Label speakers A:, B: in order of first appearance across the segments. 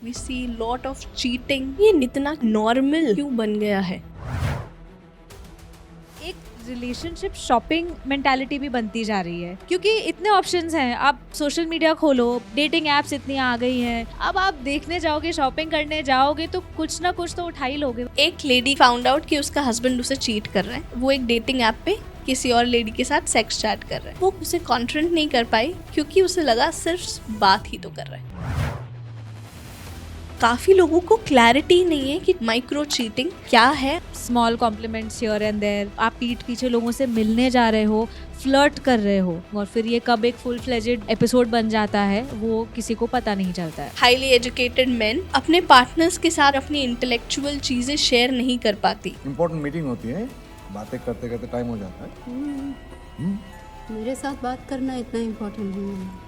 A: We see lot of cheating. ये इतना normal क्यों बन गया है?
B: एक रिलेशनशिप शॉपिंग मेंटालिटी भी बनती जा रही है क्योंकि इतने ऑप्शंस हैं। आप सोशल मीडिया खोलो, डेटिंग एप्स इतनी आ गई हैं। अब आप देखने जाओगे, शॉपिंग करने जाओगे तो कुछ ना कुछ तो उठा ही लोगे।
A: एक लेडी फाउंड आउट कि उसका हस्बैंड उसे चीट कर रहा है। वो एक डेटिंग ऐप पे किसी और लेडी के साथ सेक्स चैट कर रहा है। वो उसे कॉन्फ्रंट नहीं कर पाई क्योंकि उसे लगा सिर्फ बात ही तो कर रहा है। काफी लोगों को क्लैरिटी नहीं है कि माइक्रो चीटिंग क्या है।
B: Small compliments here and there. आप पीठ पीछे लोगों से मिलने जा रहे हो, फ्लर्ट कर रहे हो, और फिर ये कब एक फुल फ्लेजेड एपिसोड बन जाता है वो किसी को पता नहीं चलता है।
A: हाईली एजुकेटेड मेन अपने पार्टनर्स के साथ अपनी इंटेलेक्चुअल चीजें शेयर नहीं कर पाती।
C: इम्पोर्टेंट मीटिंग होती है, बातें करते करते टाइम हो जाता है।
D: मेरे साथ बात करना इतना इम्पोर्टेंट नहीं है।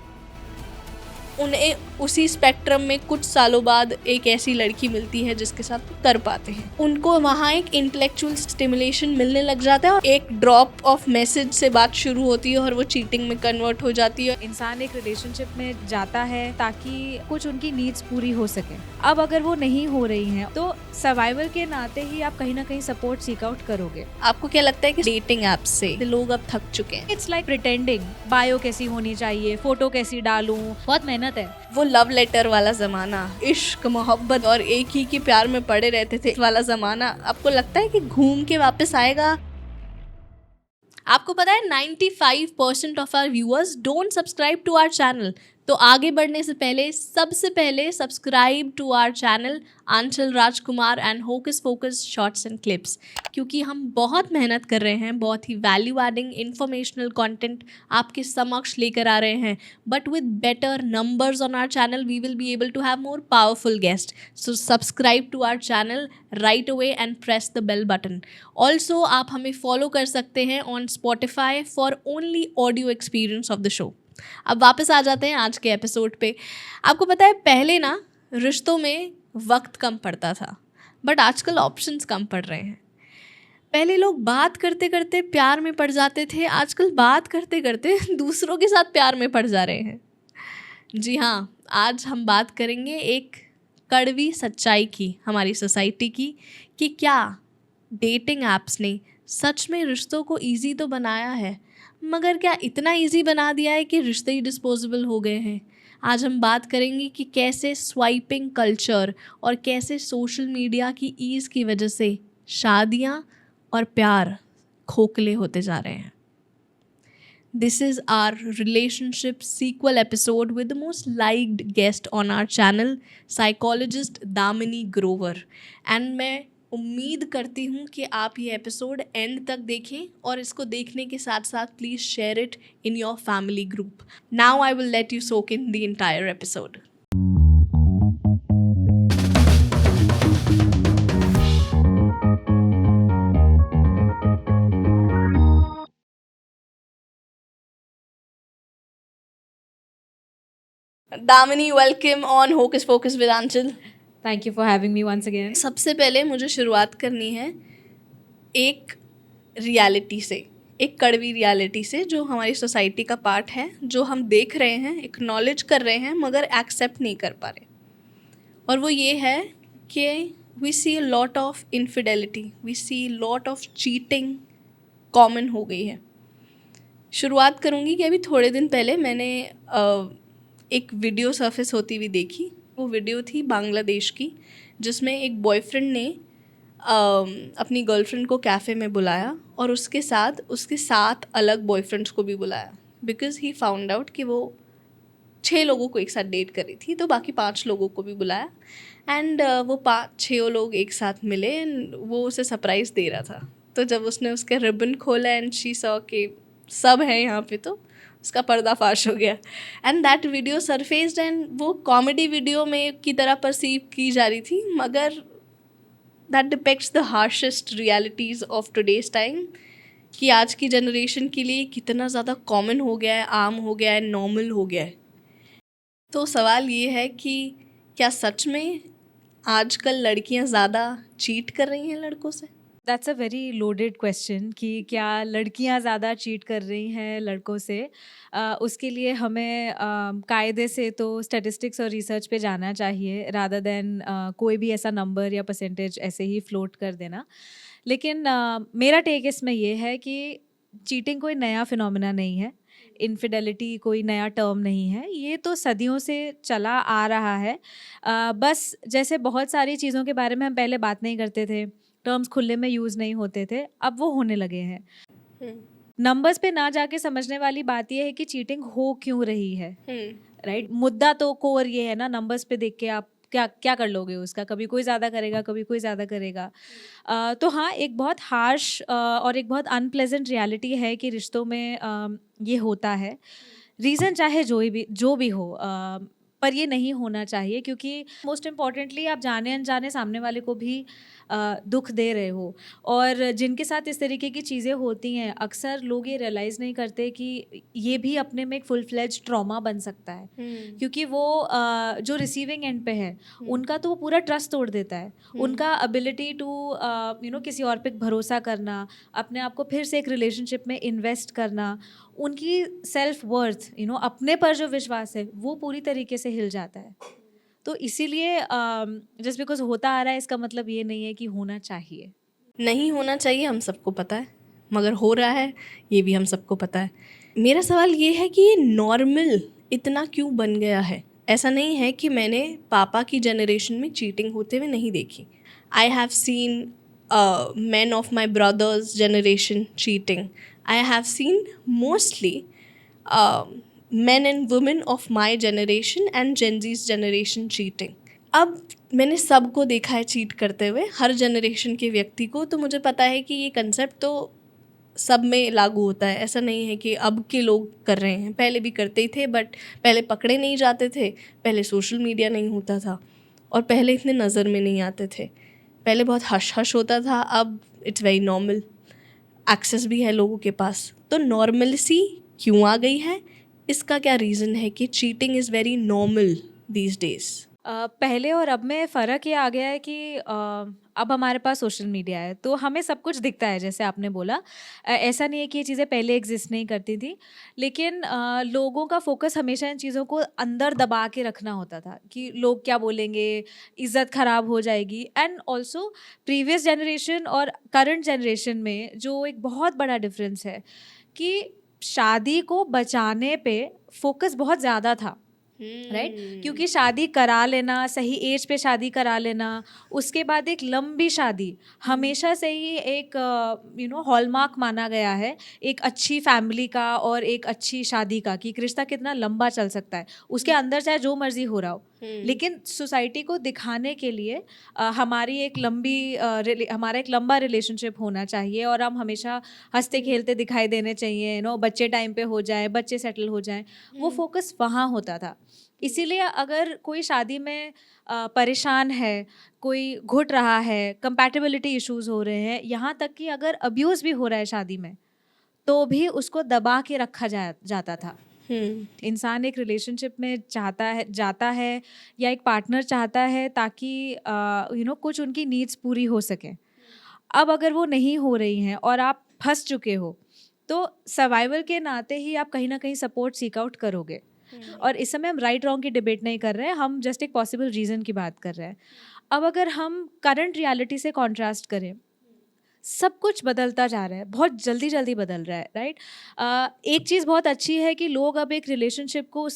A: उन्हें उसी स्पेक्ट्रम में कुछ सालों बाद एक ऐसी लड़की मिलती है जिसके साथ वो कर पाते हैं। उनको वहाँ एक इंटेलेक्चुअल स्टिमुलेशन मिलने लग जाता है और एक ड्रॉप ऑफ मैसेज से बात शुरू होती है और वो चीटिंग में कन्वर्ट हो जाती है।
B: इंसान एक रिलेशनशिप में जाता है ताकि कुछ उनकी नीड्स पूरी हो सके। अब अगर वो नहीं हो रही हैं तो सर्वाइवल के नाते ही आप कहीं ना कहीं सपोर्ट सीक आउट करोगे।
A: आपको क्या लगता है कि डेटिंग ऐप से लोग अब थक चुके हैं?
B: It's like pretending. बायो कैसी होनी चाहिए, फोटो कैसी डालूं, बहुत मेहनत है।
A: वो लव लेटर वाला जमाना, इश्क मोहब्बत और एक ही के प्यार में पड़े रहते थे वाला जमाना, आपको लगता है कि घूम के वापस आएगा? आपको पता है 95% of our viewers don't subscribe to our channel. तो आगे बढ़ने से पहले सबसे पहले subscribe to our channel Aanchal Rajkumar and hocus focus shorts and clips, क्योंकि हम बहुत मेहनत कर रहे हैं, बहुत ही वैल्यू एडिंग इंफॉर्मेशनल कंटेंट आपके समक्ष लेकर आ रहे हैं। But with better numbers on our channel we will be able to have more powerful guest. So subscribe to our channel right away and press the bell button. Also आप हमें follow कर सकते हैं on Spotify for only audio experience of the show. अब वापस आ जाते हैं आज के एपिसोड पे। आपको पता है पहले ना रिश्तों में वक्त कम पड़ता था, बट आजकल ऑप्शंस कम पड़ रहे हैं। पहले लोग बात करते करते प्यार में पड़ जाते थे, आजकल बात करते करते दूसरों के साथ प्यार में पड़ जा रहे हैं। जी हाँ, आज हम बात करेंगे एक कड़वी सच्चाई की हमारी सोसाइटी की, कि क्या डेटिंग ऐप्स ने सच में रिश्तों को ईजी तो बनाया है, मगर क्या इतना इजी बना दिया है कि रिश्ते ही डिस्पोजेबल हो गए हैं। आज हम बात करेंगे कि कैसे स्वाइपिंग कल्चर और कैसे सोशल मीडिया की ईज़ की वजह से शादियां और प्यार खोखले होते जा रहे हैं। This is our relationship sequel episode with the most liked guest on our channel, psychologist Damini Grover. And मैं उम्मीद करती हूँ कि आप ये एपिसोड एंड तक देखें और इसको देखने के साथ साथ please share it in your family group. Now I will let you soak in the entire episode. Damini, welcome on hocus focus with Aanchal.
B: Thank you for having me once again.
A: सबसे पहले मुझे शुरुआत करनी है एक रियलिटी से, एक कड़वी रियलिटी से जो हमारी सोसाइटी का पार्ट है, जो हम देख रहे हैं, एक्नॉलेज कर रहे हैं, मगर एक्सेप्ट नहीं कर पा रहे। और वो ये है कि we see a lot of infidelity, we see lot of cheating common हो गई है। शुरुआत करूँगी कि अभी थोड़े दिन पहले मैंने एक वीडियो सरफेस होती हुई देखी। वो वीडियो थी बांग्लादेश की, जिसमें एक बॉयफ्रेंड ने अपनी गर्लफ्रेंड को कैफ़े में बुलाया और उसके साथ उसके 7 अलग बॉयफ्रेंड्स को भी बुलाया, बिकॉज़ ही फाउंड आउट कि वो 6 लोगों को एक साथ डेट कर रही थी, तो बाकी 5 लोगों को भी बुलाया। एंड वो 5-6 लोग एक साथ मिले एंड वो उसे सरप्राइज़ दे रहा था। तो जब उसने उसके रिबन खोला एंड शी सॉ कि सब है यहाँ पे, तो उसका पर्दाफाश हो गया। एंड दैट वीडियो सरफेस्ड एंड वो कॉमेडी वीडियो में की तरह परसीव की जा रही थी, मगर that depicts the harshest realities of today's time, कि आज की जनरेशन के लिए कितना ज़्यादा कॉमन हो गया है, आम हो गया है, नॉर्मल हो गया है। तो सवाल ये है कि क्या सच में आजकल लड़कियां ज़्यादा चीट कर रही हैं लड़कों से?
B: That's a very loaded question कि क्या लड़कियां ज़्यादा चीट कर रही हैं लड़कों से। उसके लिए हमें कायदे से तो स्टैटिस्टिक्स और रिसर्च पे जाना चाहिए रादर देन कोई भी ऐसा नंबर या परसेंटेज ऐसे ही फ्लोट कर देना। लेकिन मेरा टेक इसमें ये है कि चीटिंग कोई नया फिनोमेना नहीं है, इनफिडेलिटी कोई नया टर्म नहीं है, ये तो सदियों से चला आ रहा है। बस जैसे बहुत सारी चीज़ों के बारे में हम पहले बात नहीं करते थे, टर्म्स खुले में यूज़ नहीं होते थे, अब वो होने लगे हैं। नंबर्स पे ना जाके समझने वाली बात ये है कि चीटिंग हो क्यों रही है, राइट? मुद्दा तो कोर ये है ना, नंबर्स पे देख के आप क्या क्या कर लोगे उसका, कभी कोई ज़्यादा करेगा, कभी कोई ज़्यादा करेगा। तो हाँ, एक बहुत हार्श और एक बहुत अनप्लेजेंट रियलिटी है कि रिश्तों में ये होता है। रीज़न चाहे जो भी हो, पर ये नहीं होना चाहिए, क्योंकि मोस्ट इम्पॉर्टेंटली आप जाने अनजाने सामने वाले को भी दुख दे रहे हो। और जिनके साथ इस तरीके की चीज़ें होती हैं, अक्सर लोग ये रियलाइज़ नहीं करते कि ये भी अपने में एक फुल फ्लेज ट्रॉमा बन सकता है, क्योंकि वो जो रिसीविंग एंड पे है उनका तो वो पूरा ट्रस्ट तोड़ देता है। उनका एबिलिटी टू किसी और पे भरोसा करना, अपने आप को फिर से एक रिलेशनशिप में इन्वेस्ट करना, उनकी सेल्फ वर्थ अपने पर जो विश्वास है वो पूरी तरीके से हिल जाता है। तो इसीलिए जस्ट बिकॉज होता आ रहा है इसका मतलब ये नहीं है कि होना चाहिए।
A: नहीं होना चाहिए, हम सबको पता है, मगर हो रहा है ये भी हम सबको पता है। मेरा सवाल ये है कि ये नॉर्मल इतना क्यों बन गया है? ऐसा नहीं है कि मैंने पापा की जनरेशन में चीटिंग होते हुए नहीं देखी। I have seen men of my brother's generation cheating. I have seen mostly men and women of my generation and Gen Z's generation cheating. अब मैंने सबको देखा है चीट करते हुए, हर जनरेशन के व्यक्ति को, तो मुझे पता है कि ये कंसेप्ट तो सब में लागू होता है। ऐसा नहीं है कि अब के लोग कर रहे हैं, पहले भी करते ही थे, बट पहले पकड़े नहीं जाते थे, पहले सोशल मीडिया नहीं होता था, और पहले इतने नज़र में नहीं आते थे, पहले बहुत हश हश होता था। अब इट्स वेरी नॉर्मल, एक्सेस भी है लोगों के पास। तो नॉर्मलसी क्यों आ गई है? इसका क्या रीज़न है कि cheating is very normal these days?
B: पहले और अब में फ़र्क ये आ गया है कि अब हमारे पास सोशल मीडिया है, तो हमें सब कुछ दिखता है, जैसे आपने बोला। ऐसा नहीं है कि ये चीज़ें पहले एग्जिस्ट नहीं करती थी, लेकिन लोगों का फोकस हमेशा इन चीज़ों को अंदर दबा के रखना होता था कि लोग क्या बोलेंगे, इज़्ज़त ख़राब हो जाएगी। एंड ऑल्सो प्रीवियस जनरेशन और करंट जनरेशन में जो एक बहुत बड़ा डिफरेंस है कि शादी को बचाने पे फोकस बहुत ज़्यादा था, राइट? क्योंकि शादी करा लेना, सही एज पे शादी करा लेना, उसके बाद एक लंबी शादी हमेशा से ही एक हॉलमार्क माना गया है एक अच्छी फैमिली का और एक अच्छी शादी का, कि रिश्ता कितना लंबा चल सकता है, उसके अंदर चाहे जो मर्जी हो रहा हो। लेकिन सोसाइटी को दिखाने के लिए हमारी एक हमारा एक लंबा रिलेशनशिप होना चाहिए, और हम हमेशा हंसते खेलते दिखाई देने चाहिए, बच्चे टाइम पे हो जाए, बच्चे सेटल हो जाएं, वो फोकस वहाँ होता था। इसीलिए अगर कोई शादी में परेशान है, कोई घुट रहा है, कंपैटिबिलिटी इश्यूज हो रहे हैं, यहाँ तक कि अगर अब्यूज़ भी हो रहा है शादी में, तो भी उसको दबा के रखा जाता था। इंसान एक रिलेशनशिप में जाता है या एक पार्टनर चाहता है ताकि कुछ उनकी नीड्स पूरी हो सके। अब अगर वो नहीं हो रही हैं और आप फंस चुके हो, तो सर्वाइवल के नाते ही आप कहीं ना कहीं सपोर्ट सीक आउट करोगे। और इस समय हम राइट रॉन्ग की डिबेट नहीं कर रहे हैं, हम जस्ट एक पॉसिबल रीज़न की बात कर रहे हैं। अब अगर हम करंट रियलिटी से कॉन्ट्रास्ट करें, सब कुछ बदलता जा रहा है, बहुत जल्दी जल्दी बदल रहा है, राइट? एक चीज़ बहुत अच्छी है कि लोग अब एक रिलेशनशिप को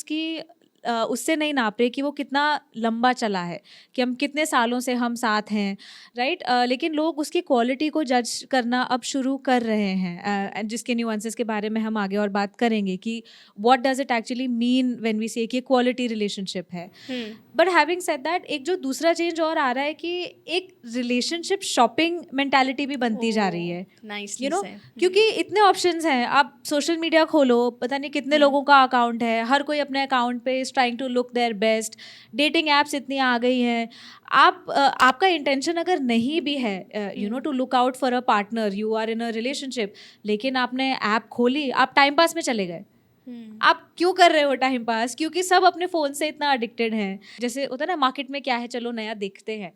B: उससे नहीं नाप रहे कि वो कितना लंबा चला है, कि हम कितने सालों से हम साथ हैं, राइट? लेकिन लोग उसकी क्वालिटी को जज करना अब शुरू कर रहे हैं, जिसके न्यूएंसेस के बारे में हम आगे और बात करेंगे कि what does it actually mean when we say कि क्वालिटी रिलेशनशिप है। बट हैविंग सेड दैट, एक जो दूसरा चेंज और आ रहा है कि एक रिलेशनशिप शॉपिंग मेंटालिटी भी बनती जा रही है, क्योंकि इतने ऑप्शंस हैं। आप सोशल मीडिया खोलो, पता नहीं कितने लोगों का अकाउंट है, हर कोई अपने अकाउंट पे trying to look their best, dating apps इतनी आ गई हैं। आपका इंटेंशन अगर नहीं भी है to look out for a partner, you are in a relationship, लेकिन आपने ऐप खोली, आप टाइम पास में चले गए, आप क्यों कर रहे हो टाइम पास? क्योंकि सब अपने फोन से इतना एडिक्टेड हैं। जैसे होता है ना, मार्केट में क्या है, चलो नया देखते हैं।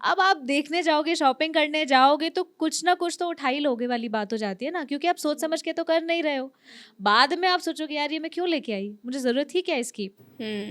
B: अब आप देखने जाओगे, शॉपिंग करने जाओगे तो कुछ ना कुछ तो उठा ही लोगे वाली बात हो जाती है ना, क्योंकि आप सोच समझ के तो कर नहीं रहे हो। बाद में आप सोचोगे यार ये मैं क्यों लेके आई, मुझे जरूरत ही क्या इसकी।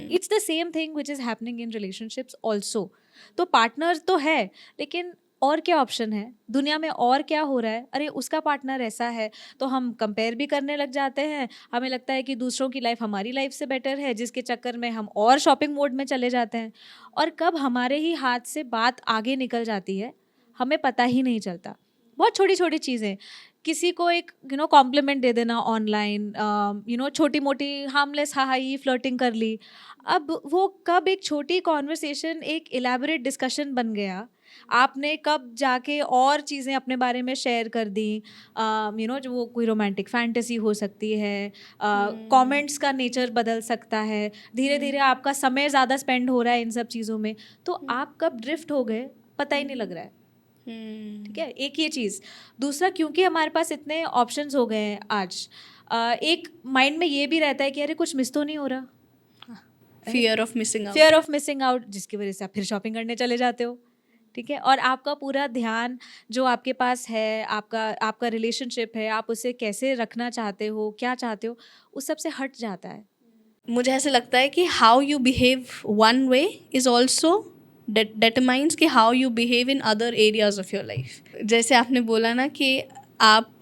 B: It's the same thing which is happening in relationships also. तो पार्टनर तो है, लेकिन और क्या ऑप्शन है दुनिया में, और क्या हो रहा है, अरे उसका पार्टनर ऐसा है, तो हम कंपेयर भी करने लग जाते हैं। हमें लगता है कि दूसरों की लाइफ हमारी लाइफ से बेटर है, जिसके चक्कर में हम और शॉपिंग मोड में चले जाते हैं। और कब हमारे ही हाथ से बात आगे निकल जाती है हमें पता ही नहीं चलता। बहुत छोटी छोटी चीज़ें, किसी को एक कॉम्प्लीमेंट दे देना ऑनलाइन, छोटी मोटी हार्मलेस हाई फ्लर्टिंग कर ली। अब वो कब एक छोटी कॉन्वर्सेशन एक इलेबोरेट डिस्कशन बन गया, आपने कब जाके और चीज़ें अपने बारे में शेयर कर दी। जो वो कोई रोमांटिक फैंटेसी हो सकती है, कमेंट्स का नेचर बदल सकता है, धीरे धीरे आपका समय ज़्यादा स्पेंड हो रहा है इन सब चीज़ों में, तो आप कब ड्रिफ्ट हो गए पता ही नहीं लग रहा है। ठीक है, एक ये चीज़। दूसरा, क्योंकि हमारे पास इतने ऑप्शंस हो गए हैं आज, एक माइंड में ये भी रहता है कि अरे कुछ मिस तो नहीं हो रहा,
A: फियर ऑफ मिसिंग आउट,
B: जिसकी वजह से आप फिर शॉपिंग करने चले जाते हो। ठीक है, और आपका पूरा ध्यान जो आपके पास है, आपका रिलेशनशिप है, आप उसे कैसे रखना चाहते हो, क्या चाहते हो, उस सब से हट जाता है।
A: मुझे ऐसे लगता है कि how you behave one way is also determines कि how you behave in other areas of your life. जैसे आपने बोला ना कि आप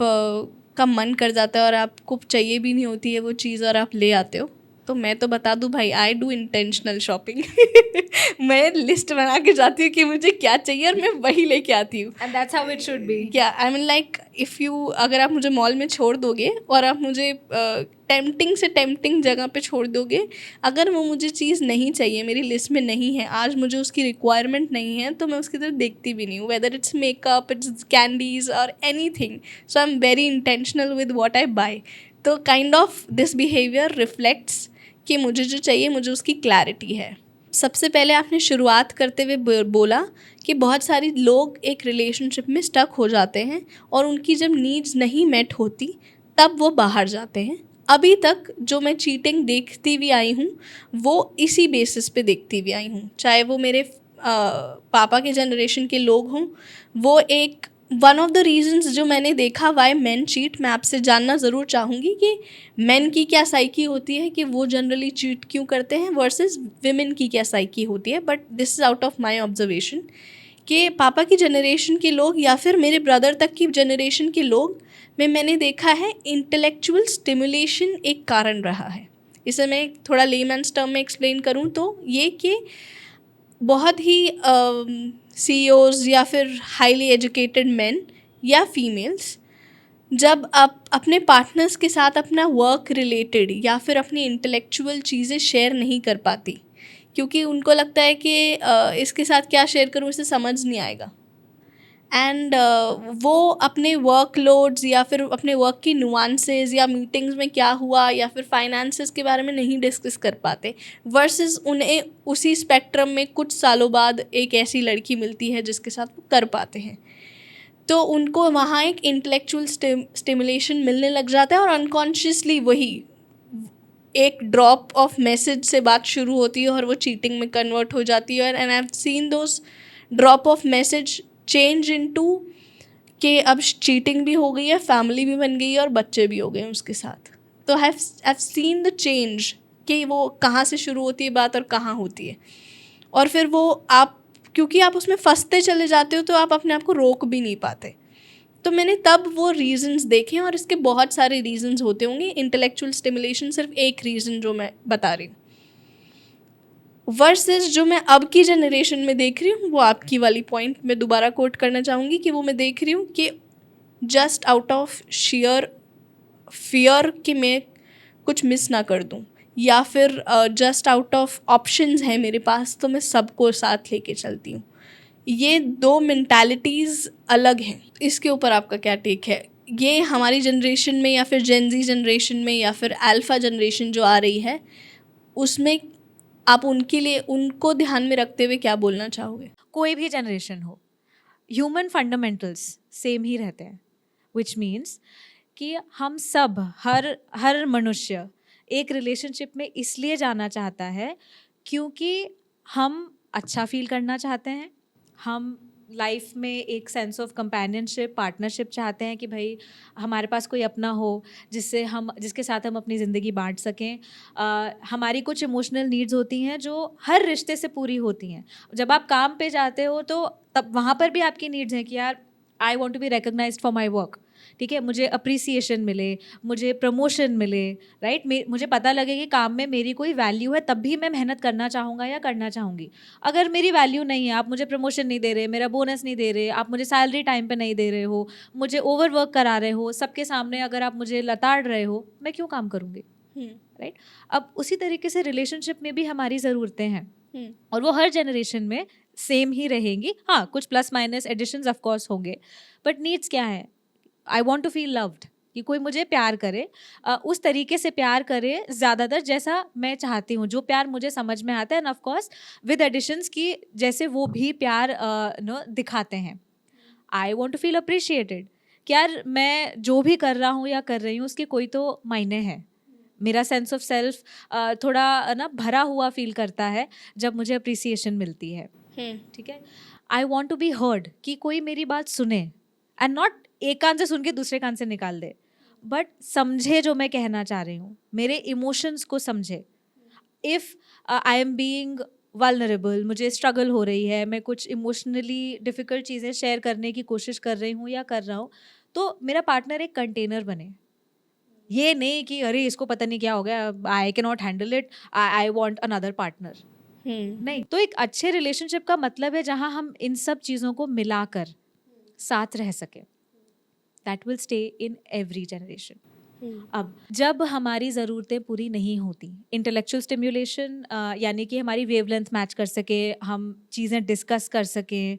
A: का मन कर जाता है और आपको चाहिए भी नहीं होती है वो चीज़ और आप ले आते हो, तो मैं तो बता दूं भाई, आई डू इंटेंशनल शॉपिंग। मैं लिस्ट बना के जाती हूँ कि मुझे क्या चाहिए और मैं वही लेके आती हूँ।
B: And that's how it should be.
A: क्या I mean like if you, अगर आप मुझे मॉल में छोड़ दोगे और आप मुझे टेम्पटिंग से टेम्पटिंग जगह पे छोड़ दोगे, अगर वो मुझे चीज़ नहीं चाहिए, मेरी लिस्ट में नहीं है, आज मुझे उसकी रिक्वायरमेंट नहीं है, तो मैं उसकी तरफ देखती भी नहीं हूँ, whether it's makeup, it's candies और anything. So I am very intentional with what I buy. तो kind of this behaviour reflects कि मुझे जो चाहिए मुझे उसकी क्लैरिटी है। सबसे पहले आपने शुरुआत करते हुए बोला कि बहुत सारी लोग एक रिलेशनशिप में स्टक हो जाते हैं और उनकी जब नीड्स नहीं मेट होती तब वो बाहर जाते हैं। अभी तक जो मैं चीटिंग देखती भी आई हूँ वो इसी बेसिस पे देखती भी आई हूँ, चाहे वो मेरे पापा के जनरेशन के लोग हों। वो एक वन ऑफ द रीजंस जो मैंने देखा वाई मेन चीट, मैं आपसे जानना ज़रूर चाहूँगी कि मेन की क्या साइकी होती है कि वो जनरली चीट क्यों करते हैं वर्सेस विमेन की क्या साइकी होती है। But this is out of my observation कि पापा की जनरेशन के लोग या फिर मेरे ब्रदर तक की जनरेशन के लोग में मैंने देखा है इंटेलेक्चुअल स्टिमुलेशन एक कारण रहा है। इसे मैं थोड़ा लेमैन्स टर्म में एक्सप्लेन करूँ तो ये कि बहुत ही CEOs या फिर हाईली एजुकेटेड मैन या फीमेल्स जब आप अपने पार्टनर्स के साथ अपना वर्क रिलेटेड या फिर अपनी इंटेलेक्चुअल चीज़ें शेयर नहीं कर पाती, क्योंकि उनको लगता है कि इसके साथ क्या शेयर करूँ, इसे समझ नहीं आएगा। एंड वो अपने वर्कलोड्स या फिर अपने वर्क की नुआंसेस या मीटिंग्स में क्या हुआ या फिर फाइनेंसेस के बारे में नहीं डिस्कस कर पाते, वर्सेस उन्हें उसी स्पेक्ट्रम में कुछ सालों बाद एक ऐसी लड़की मिलती है जिसके साथ वो कर पाते हैं, तो उनको वहाँ एक इंटेलेक्चुअल स्टिमुलेशन मिलने लग जाता है और अनकॉन्शियसली वही एक ड्रॉप ऑफ मैसेज से बात शुरू होती है और वो चीटिंग में कन्वर्ट हो जाती है। And I have seen those drop of message change into कि अब चीटिंग भी हो गई है, फैमिली भी बन गई है और बच्चे भी हो गए हैं उसके साथ। तो I have seen the change कि वो कहाँ से शुरू होती है बात और कहाँ होती है, और फिर वो आप क्योंकि आप उसमें फंसते चले जाते हो तो आप अपने आप को रोक भी नहीं पाते। तो मैंने तब वो रीज़न्स देखे और इसके बहुत सारे रीज़न्स होते होंगे, इंटेलेक्चुअल स्टिमुलेशन सिर्फ एक रीज़न जो मैं बता रही हूँ, वर्सेस जो मैं अब की जनरेशन में देख रही हूँ वो आपकी वाली पॉइंट मैं दोबारा कोट करना चाहूँगी कि वो मैं देख रही हूँ कि just out of share fear कि मैं कुछ मिस ना कर दूँ, या फिर जस्ट आउट ऑफ ऑप्शंस हैं मेरे पास तो मैं सबको साथ लेके चलती हूँ। ये दो मेंटालिटीज़ अलग हैं। इसके ऊपर आपका क्या टेक है? ये हमारी जनरेशन में या फिर जेनजी जनरेशन में या फिर अल्फ़ा जनरेशन जो आ रही है उसमें आप उनके लिए उनको ध्यान में रखते हुए क्या बोलना चाहोगे?
B: कोई भी जनरेशन हो, ह्यूमन फंडामेंटल्स सेम ही रहते हैं, विच मीन्स कि हम सब हर मनुष्य एक रिलेशनशिप में इसलिए जाना चाहता है क्योंकि हम अच्छा फील करना चाहते हैं, हम लाइफ में एक सेंस ऑफ कंपेनियनशिप, पार्टनरशिप चाहते हैं कि भाई हमारे पास कोई अपना हो जिसके साथ हम अपनी ज़िंदगी बांट सकें। हमारी कुछ इमोशनल नीड्स होती हैं जो हर रिश्ते से पूरी होती हैं। जब आप काम पे जाते हो तो तब वहाँ पर भी आपकी नीड्स हैं कि यार I want to be recognised for my work, ठीक है, मुझे अप्रिसिएशन मिले, मुझे प्रमोशन मिले, राइट, मुझे पता लगे कि काम में मेरी कोई वैल्यू है, तब भी मैं मेहनत करना चाहूँगा या करना चाहूँगी। अगर मेरी वैल्यू नहीं है, आप मुझे प्रमोशन नहीं दे रहे, मेरा बोनस नहीं दे रहे, आप मुझे सैलरी टाइम पे नहीं दे रहे हो, मुझे ओवर वर्क करा रहे हो, सबके सामने अगर आप मुझे लताड़ रहे हो, मैं क्यों काम करूँगी, राइट। अब उसी तरीके से रिलेशनशिप में भी हमारी ज़रूरतें हैं और वो हर जनरेशन में सेम ही रहेंगी। हाँ, कुछ plus minus additions of course होंगे, बट नीड्स क्या है? I want to feel loved, कि कोई मुझे प्यार करे, उस तरीके से प्यार करे ज़्यादातर जैसा मैं चाहती हूँ, जो प्यार मुझे समझ में आता है, and of course with additions की जैसे वो भी प्यार दिखाते हैं। I want to feel appreciated, कि यार मैं जो भी कर रहा हूँ या कर रही हूँ उसके कोई तो मायने है, मेरा सेंस ऑफ सेल्फ थोड़ा ना भरा हुआ फील करता है जब मुझे अप्रिसिएशन मिलती है, ठीक है। I want to be heard, कि कोई मेरी बात सुने, एंड नॉट एक कान से सुन के दूसरे कान से निकाल दे, बट समझे जो मैं कहना चाह रही हूँ, मेरे इमोशंस को समझे। If I am being vulnerable, मुझे स्ट्रगल हो रही है, मैं कुछ इमोशनली डिफ़िकल्ट चीज़ें शेयर करने की कोशिश कर रही हूँ या कर रहा हूँ, तो मेरा पार्टनर एक कंटेनर बने। ये नहीं कि अरे इसको पता नहीं क्या हो गया, I can not handle it, I want another partner. नहीं, तो एक अच्छे रिलेशनशिप का मतलब है जहाँ हम इन सब चीज़ों को मिलाकर साथ रह सकें। That will stay in every generation. अब जब हमारी ज़रूरतें पूरी नहीं होती, इंटेलेक्चुअल स्टिम्युलेशन यानी कि हमारी वेवलेंथ मैच कर सके, हम चीज़ें डिस्कस कर सकें,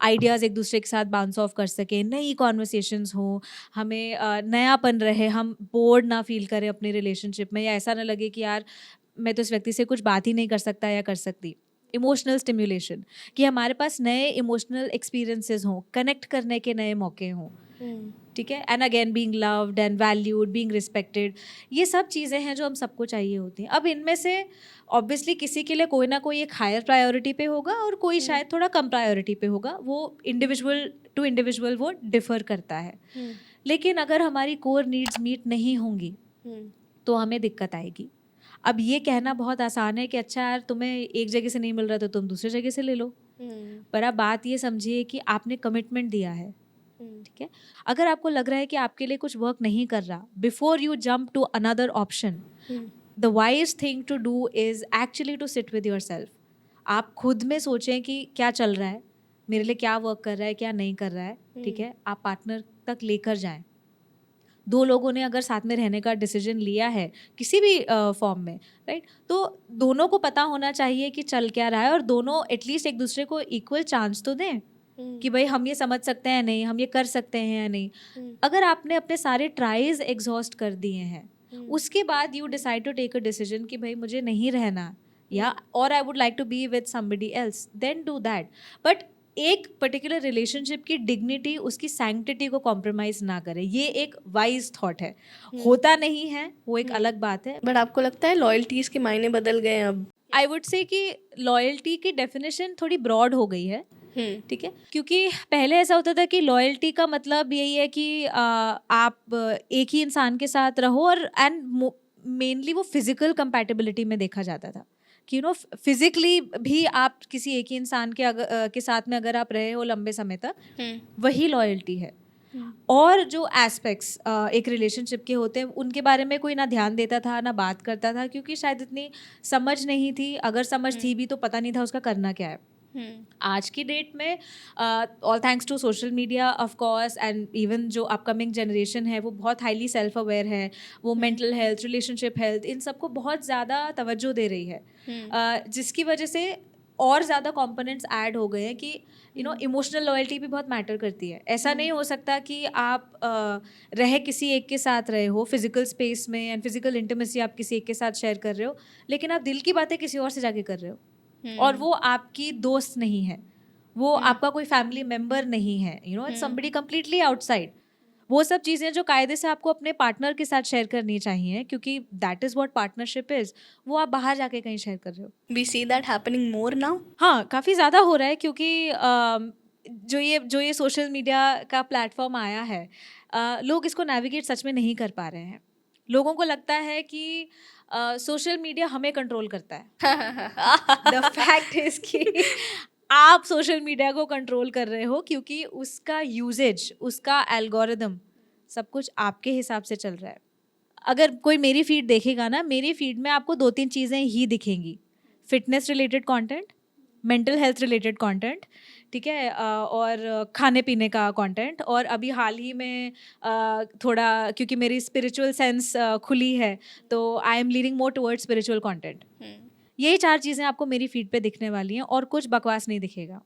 B: आइडियाज़ एक दूसरे के साथ बाउंस ऑफ कर सकें, नई कॉन्वर्सेशंस हो, हमें नयापन रहे, हम बोर्ड ना फील करें अपनी रिलेशनशिप में, या ऐसा ना लगे कि यार मैं तो इस व्यक्ति से कुछ बात ही नहीं कर सकता या कर सकती। इमोशनल स्टिम्युलेशन, कि हमारे पास नए इमोशनल एक्सपीरियंसेस हों, कनेक्ट करने के नए मौके हों, ठीक है, and again being loved and valued, being respected, ये सब चीज़ें हैं जो हम सबको चाहिए होती हैं। अब इनमें से ऑब्वियसली किसी के लिए कोई ना कोई एक हायर प्रायोरिटी पे होगा और कोई शायद थोड़ा कम प्रायोरिटी पे होगा, वो इंडिविजुअल टू इंडिविजुअल वो डिफ़र करता है। लेकिन अगर हमारी कोर नीड्स मीट नहीं होंगी तो हमें दिक्कत आएगी। अब ये कहना बहुत आसान है कि अच्छा यार तुम्हें एक जगह से नहीं मिल रहा तो तुम दूसरी जगह से ले लो, पर अब बात ये समझिए कि आपने कमिटमेंट दिया है, ठीक है। अगर आपको लग रहा है कि आपके लिए कुछ वर्क नहीं कर रहा, before you jump to another option, the wise thing to do is actually to sit with yourself. आप खुद में सोचें कि क्या चल रहा है, मेरे लिए क्या वर्क कर रहा है, क्या नहीं कर रहा है, ठीक है। आप पार्टनर तक लेकर जाएं। दो लोगों ने अगर साथ में रहने का डिसीजन लिया है किसी भी फॉर्म में, राइट, तो दोनों को पता होना चाहिए कि चल क्या रहा है, और दोनों एटलीस्ट एक दूसरे को इक्वल चांस तो दें कि भाई हम ये समझ सकते हैं नहीं, हम ये कर सकते हैं या नहीं। अगर आपने अपने सारे ट्राइज एग्जॉस्ट कर दिए हैं, उसके बाद you decide to take a decision कि भाई मुझे नहीं रहना, या और I would like to be with somebody else, then do that. But एक पर्टिकुलर रिलेशनशिप की डिग्निटी, उसकी सैंक्टिटी को कॉम्प्रोमाइज़ ना करें, ये एक वाइज थॉट है। होता नहीं है वो एक अलग बात है,
A: बट आपको लगता है लॉयल्टीज के मायने बदल गए अब?
B: आई वुड से कि लॉयल्टी की डेफिनेशन थोड़ी ब्रॉड हो गई है, ठीक है, क्योंकि पहले ऐसा होता था कि लॉयल्टी का मतलब यही है कि आप एक ही इंसान के साथ रहो, और एंड मेनली वो फिजिकल कंपैटिबिलिटी में देखा जाता था कि फिजिकली भी आप किसी एक ही इंसान के साथ में अगर आप रहे हो लंबे समय तक, वही लॉयल्टी है। और जो एस्पेक्ट्स एक रिलेशनशिप के होते हैं उनके बारे में कोई ना ध्यान देता था ना बात करता था, क्योंकि शायद इतनी समझ नहीं थी, अगर समझ थी भी तो पता नहीं था उसका करना क्या है। आज की डेट में all thanks to social media of course, and even जो अपकमिंग जनरेशन है वो बहुत हाईली सेल्फ अवेयर है, वो मेंटल हेल्थ, रिलेशनशिप हेल्थ, इन सबको बहुत ज़्यादा तवज्जो दे रही है, जिसकी वजह से और ज़्यादा कंपोनेंट्स ऐड हो गए हैं कि इमोशनल लॉयल्टी भी बहुत मैटर करती है। ऐसा नहीं हो सकता कि आप रहे किसी एक के साथ रहे हो फिजिकल स्पेस में, एंड फिजिकल इंटीमेसी आप किसी एक के साथ शेयर कर रहे हो, लेकिन आप दिल की बातें किसी और से जाके कर रहे हो, और वो आपकी दोस्त नहीं है, वो आपका कोई फैमिली मेम्बर नहीं है, इट्स समबडी कंप्लीटली आउटसाइड। वो सब चीज़ें जो कायदे से आपको अपने पार्टनर के साथ शेयर करनी चाहिए, क्योंकि that is what partnership is, वो आप बाहर जाके कहीं शेयर कर रहे हो।
A: We see that happening more now.
B: हाँ, काफ़ी ज़्यादा हो रहा है, क्योंकि जो ये सोशल मीडिया का प्लेटफॉर्म आया है, लोग इसको नेविगेट सच में नहीं कर पा रहे हैं। लोगों को लगता है कि सोशल मीडिया हमें कंट्रोल करता है। द फैक्ट इज कि आप सोशल मीडिया को कंट्रोल कर रहे हो, क्योंकि उसका यूजेज, उसका एल्गोरिदम, सब कुछ आपके हिसाब से चल रहा है। अगर कोई मेरी फीड देखेगा ना, मेरी फीड में आपको 2-3 चीज़ें ही दिखेंगी: fitness related content, mental health related content, ठीक है, और खाने पीने का कंटेंट, और अभी हाल ही में थोड़ा, क्योंकि मेरी स्पिरिचुअल सेंस खुली है, तो I am leaning more towards spiritual content. यही 4 चीज़ें आपको मेरी फीड पे दिखने वाली हैं, और कुछ बकवास नहीं दिखेगा।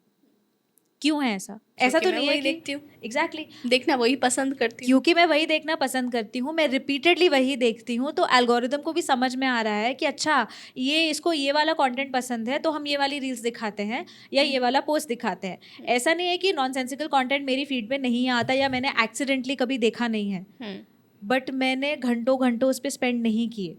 B: क्यों है ऐसा? ऐसा तो नहीं है कि
A: देखती हूँ,
B: एग्जैक्टली
A: देखना वही पसंद करती हूँ,
B: क्योंकि मैं वही देखना पसंद करती हूँ, मैं रिपीटेडली वही देखती हूँ, तो एल्गोरिदम को भी समझ में आ रहा है कि अच्छा, ये इसको ये वाला कंटेंट पसंद है, तो हम ये वाली रील्स दिखाते हैं या ये वाला पोस्ट दिखाते हैं। ऐसा नहीं है कि नॉनसेंसिकल कंटेंट मेरी फीड पे नहीं आता या मैंने एक्सीडेंटली कभी देखा नहीं है, बट मैंने घंटों घंटों उस पर स्पेंड नहीं किए।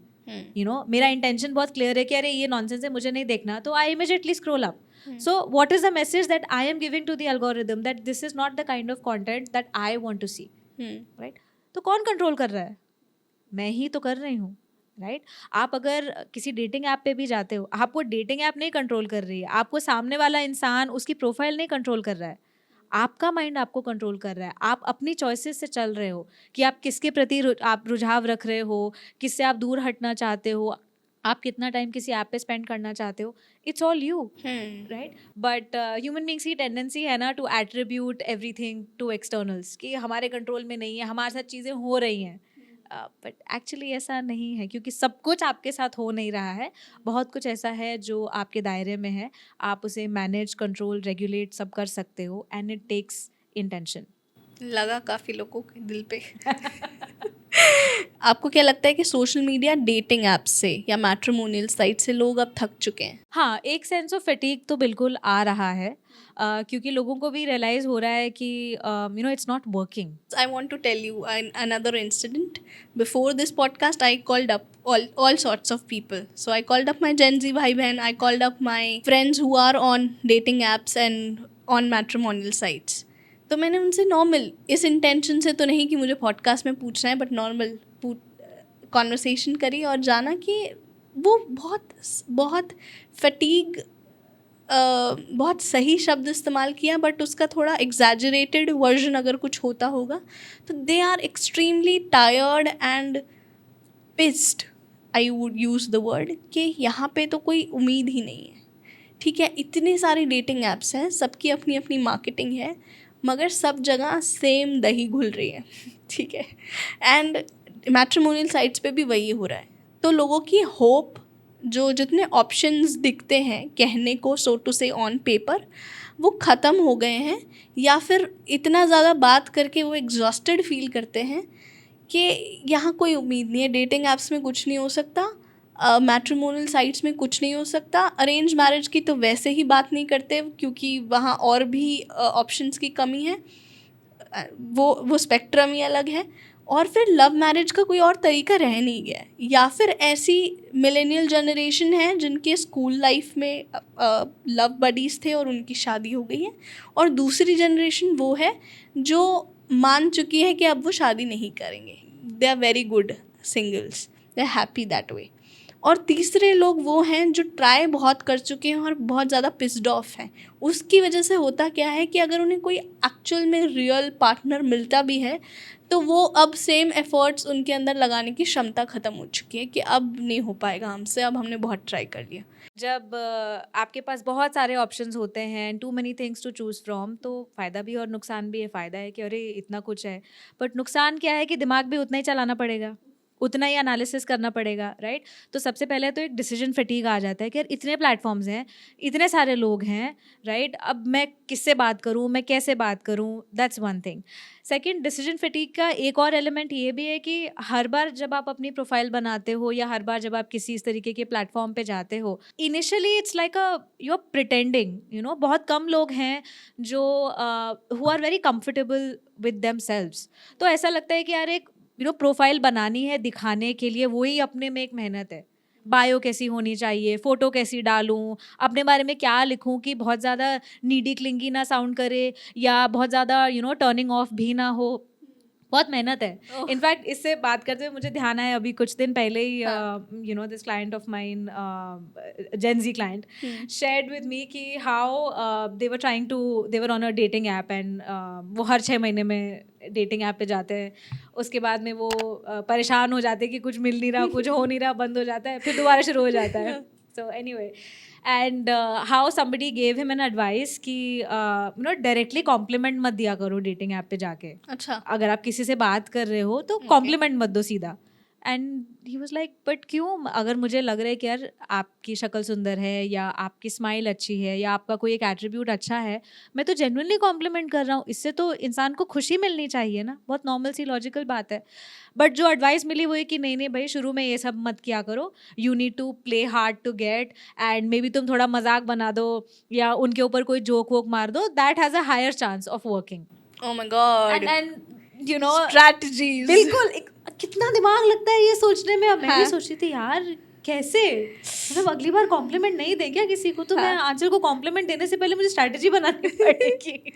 B: यू नो, मेरा इंटेंशन बहुत क्लियर है कि अरे ये नॉनसेंस है, मुझे नहीं देखना, तो I immediately scroll up. So what is the message that I am giving to the algorithm, that this is not the kind of content that I want to see, right? तो कौन control कर रहा है? मैं ही तो कर रही हूँ, राइट? आप अगर किसी डेटिंग ऐप पे भी जाते हो, आपको डेटिंग ऐप नहीं कंट्रोल कर रही है, आपको सामने वाला इंसान, उसकी प्रोफाइल नहीं कंट्रोल कर रहा है, आपका माइंड आपको कंट्रोल कर रहा है। आप अपनी चॉइसेस से चल रहे हो कि आप किसके प्रति आप रुझाव रख रहे हो, किससे आप दूर हटना चाहते हो, आप कितना टाइम किसी ऐप पे स्पेंड करना चाहते हो। It's all you, right? But human beings की टेंडेंसी है ना to attribute everything to externals, कि हमारे कंट्रोल में नहीं है, हमारे साथ चीज़ें हो रही हैं, बट एक्चुअली ऐसा नहीं है, क्योंकि सब कुछ आपके साथ हो नहीं रहा है। बहुत कुछ ऐसा है जो आपके दायरे में है, आप उसे मैनेज, कंट्रोल, रेगुलेट सब कर सकते हो, एंड इट टेक्स इंटेंशन।
A: लगा काफ़ी लोगों के दिल पे। आपको क्या लगता है कि सोशल मीडिया डेटिंग ऐप से या मैट्रिमोनियल साइट से लोग अब थक चुके हैं?
B: हाँ, एक सेंस ऑफ फटीग तो बिल्कुल आ रहा है, क्योंकि लोगों को भी रियलाइज़ हो रहा है कि you know it's not working.
A: I want to tell you another incident. Before this podcast, I called up all sorts of people. So I called up my Gen Z bhai behan, I called up my friends who are on dating apps and on matrimonial sites. तो मैंने उनसे normal, इस intention से तो नहीं कि मुझे podcast में पूछना है, बट नॉर्मल कॉन्वर्सेशन करी और जाना कि वो बहुत फटीग, बहुत सही शब्द इस्तेमाल किया, बट उसका थोड़ा एग्जैजरेटेड वर्जन अगर कुछ होता होगा, तो they are extremely tired and pissed, I would use the word, कि यहाँ पे तो कोई उम्मीद ही नहीं है। ठीक है, इतने सारे डेटिंग ऐप्स हैं, सबकी अपनी अपनी मार्केटिंग है, मगर सब जगह सेम दही घुल रही है। ठीक है, एंड मैट्रिमोनियल साइट्स पे भी वही हो रहा है। तो लोगों की होप, जो जितने ऑप्शंस दिखते हैं कहने को, सो टू से ऑन पेपर, वो ख़त्म हो गए हैं, या फिर इतना ज़्यादा बात करके वो एग्जॉस्टेड फील करते हैं कि यहाँ कोई उम्मीद नहीं है, डेटिंग ऐप्स में कुछ नहीं हो सकता, मैट्रिमोनियल साइट्स में कुछ नहीं हो सकता, अरेंज मैरिज की तो वैसे ही बात नहीं करते क्योंकि वहाँ और भी ऑप्शंस की कमी है, वो स्पेक्ट्रम ही अलग है, और फिर लव मैरिज का कोई और तरीका रह नहीं गया है। या फिर ऐसी मिलेनियल जनरेशन है जिनके स्कूल लाइफ में लव बडीज़ थे और उनकी शादी हो गई है, और दूसरी जनरेशन वो है जो मान चुकी है कि अब वो शादी नहीं करेंगे, they are very good singles, they are happy that way. और तीसरे लोग वो हैं जो ट्राई बहुत कर चुके हैं और बहुत ज़्यादा पिस्ड ऑफ हैं। उसकी वजह से होता क्या है कि अगर उन्हें कोई एक्चुअल में रियल पार्टनर मिलता भी है, तो वो अब सेम एफर्ट्स उनके अंदर लगाने की क्षमता ख़त्म हो चुकी है कि अब नहीं हो पाएगा हमसे, अब हमने बहुत ट्राई कर लिया।
B: जब आपके पास बहुत सारे ऑप्शंस होते हैं, too many things to choose from, तो फ़ायदा भी और नुकसान भी है। फ़ायदा है कि अरे इतना कुछ है, बट नुकसान क्या है कि दिमाग भी उतना ही चलाना पड़ेगा, उतना ही एनालिसिस करना पड़ेगा, राइट? तो सबसे पहले तो एक डिसीजन फटीग आ जाता है कि यार इतने प्लेटफॉर्म्स हैं, इतने सारे लोग हैं, राइट? अब मैं किससे बात करूँ, मैं कैसे बात करूँ, that's one thing. Second, decision fatigue का एक और एलिमेंट ये भी है कि हर बार जब आप अपनी प्रोफाइल बनाते हो या हर बार जब आप किसी इस तरीके के प्लेटफॉर्म पे जाते हो, initially it's like you are pretending, you know. बहुत कम लोग हैं जो who are very comfortable with themselves. तो ऐसा लगता है कि यार एक प्रोफाइल बनानी है दिखाने के लिए, वही अपने में एक मेहनत है. बायो कैसी होनी चाहिए, फ़ोटो कैसी डालूं, अपने बारे में क्या लिखूं कि बहुत ज़्यादा नीडी क्लिंगी ना साउंड करे या बहुत ज़्यादा टर्निंग ऑफ भी ना हो. बहुत मेहनत है. इनफैक्ट इससे बात करते हुए मुझे ध्यान आया, अभी कुछ दिन पहले ही this client of mine, Gen Z client, shared with me कि how they were on a dating app and वो हर 6 महीने में डेटिंग ऐप पे जाते हैं. उसके बाद में वो परेशान हो जाते हैं कि कुछ मिल नहीं रहा, कुछ हो नहीं रहा, बंद हो जाता है, फिर दोबारा शुरू हो जाता है. So anyway, and how somebody gave him an advice कि डायरेक्टली कॉम्प्लीमेंट मत दिया करो डेटिंग ऐप पे जाके.
A: अच्छा.
B: अगर आप किसी से बात कर रहे हो तो कॉम्प्लीमेंट मत दो सीधा. And he was like but क्यों? अगर मुझे लग रहा है कि यार आपकी शक्ल सुंदर है या आपकी स्माइल अच्छी है या आपका कोई एक एट्रीब्यूट अच्छा है, मैं तो जेन्युइनली कॉम्प्लीमेंट कर रहा हूँ, इससे तो इंसान को खुशी मिलनी चाहिए ना. बहुत नॉर्मल सी लॉजिकल बात है. बट जो एडवाइस मिली वो है कि नहीं भाई, शुरू में ये सब मत किया करो, you need to play hard to get, and maybe तुम थोड़ा मजाक बना दो या उनके ऊपर कोई जोक वोक मार दो, that has a higher chance of working.
A: Oh my God.
B: And
A: Strategies.
B: बिल्कुल. कितना दिमाग लगता है ये सोचने में. अब मैं भी
A: हाँ.
B: सोच रही थी यार कैसे, मतलब अगली बार कॉम्प्लीमेंट नहीं दें क्या किसी को, तो मैं आंचल को कॉम्प्लीमेंट देने से पहले मुझे स्ट्रैटेजी बनानी पड़ेगी.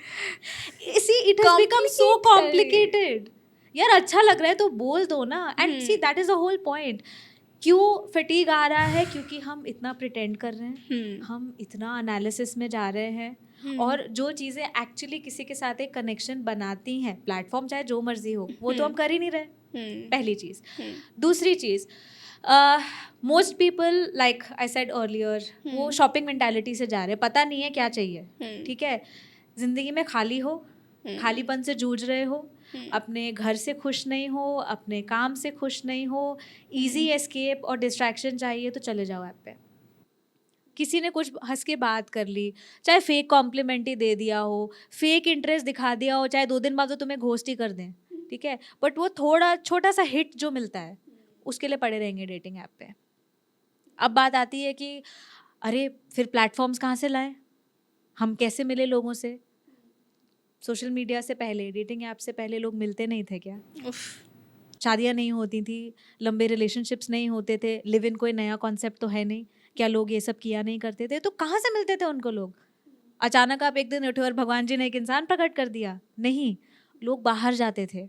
B: इसी it has become so complicated. यार अच्छा लग रहा है तो बोल दो ना. And see that is the whole point. क्यों फटीग आ रहा है? क्योंकि हम इतना प्रिटेंड कर रहे हैं, हम इतना एनालिसिस में जा रहे हैं, और जो चीज़ें एक्चुअली किसी के साथ एक कनेक्शन बनाती हैं, प्लेटफॉर्म चाहे जो मर्जी हो, वो तो हम कर ही नहीं रहे. पहली चीज़. दूसरी चीज़, most people like I said earlier, वो शॉपिंग मेंटालिटी से जा रहे हैं. पता नहीं है क्या चाहिए. ठीक है, जिंदगी में खाली हो, खालीपन से जूझ रहे हो, अपने घर से खुश नहीं हो, अपने काम से खुश नहीं हो, इजी एस्केप और डिस्ट्रैक्शन चाहिए, तो चले जाओ ऐप पे. किसी ने कुछ हंस के बात कर ली, चाहे फेक कॉम्प्लीमेंट ही दे दिया हो, फेक इंटरेस्ट दिखा दिया हो, चाहे 2 दिन बाद वो तुम्हें घोस्ट ही कर दें, ठीक है, बट वो थोड़ा छोटा सा हिट जो मिलता है उसके लिए पड़े रहेंगे डेटिंग ऐप पे. अब बात आती है कि अरे फिर प्लेटफॉर्म्स कहाँ से लाएं, हम कैसे मिले लोगों से? सोशल मीडिया से पहले, डेटिंग ऐप से पहले लोग मिलते नहीं थे क्या? शादियाँ नहीं होती थी, लंबे रिलेशनशिप्स नहीं होते थे, लिव इन कोई नया कॉन्सेप्ट तो है नहीं, क्या लोग ये सब किया नहीं करते थे? तो कहाँ से मिलते थे उनको लोग? अचानक आप एक दिन उठे और भगवान जी ने एक इंसान प्रकट कर दिया? नहीं, लोग बाहर जाते थे,